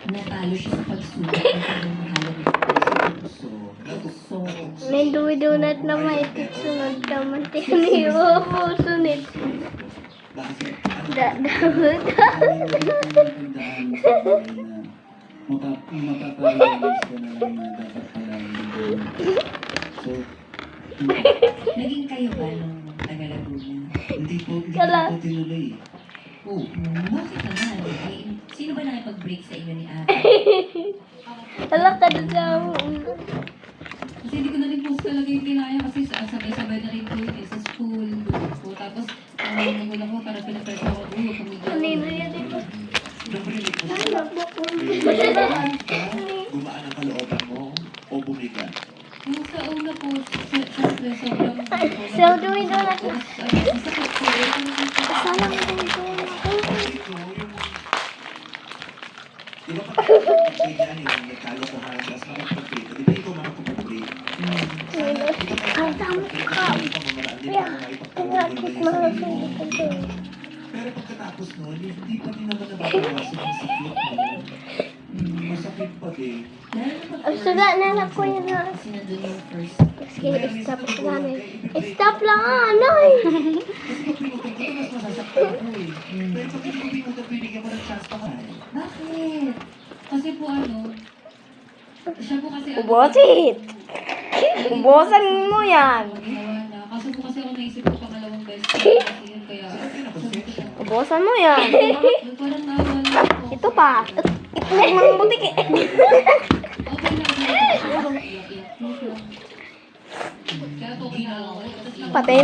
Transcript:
natalo siya sa pagsulat ng kanyang mahalaga puso. May duwi-donut na maitit sunod ka man. Tiniwa po sunod. Mapaparealize ko na lang na dapat pala so, Naging kayo ba nung taga-Laguna? hindi po Kala- tinuloy. Oh, Bakit naman? Eh, sino ba nakipag-break sa inyo ni Ate? Hala ka na sa Kasi hindi ko na rin po talaga yung kinaya kasi sabay-sabay na rin po yun sa school. Po. Tapos, ang magulang ko parang pinapresa ako, kumigil. kanino yan dito? gumaan ang kalooban mo o bumigat? Yung sa una po, syempre, sobrang... So, duwi-donut na. Masakit po. Sana ko duwi-donut. Di ba pag ganyan yung nagkalokohan tapos makapag-break? Di ba ikaw makapag-break? Ang dami ka. Kaya, tinapos mga pinipagod. Pero pagkatapos nun, hindi pa din naman nababawasan ang sakit mo. Masakit pa din. Ang suga na na ko yun na. Kasi nandun yung first. Sige, stop namin. Stop lang ano eh. Kasi pag pinutol ko, mas masasaktan ako eh. Pero pag hindi ko pinutol, binigyan mo ng chance pa ka. Bakit? Kasi po siya po kasi Ubosit! Ubosan mo yan! ginawa na. Kaso po kasi ako naisip ko pangalawang beses kasi yun kaya Ubosan mo yan! yung parang nawala ako. Ito pa! Ito ng butik eh! Okay lang. Iyak-iyak. Kaya po ginawa ko. Patay na!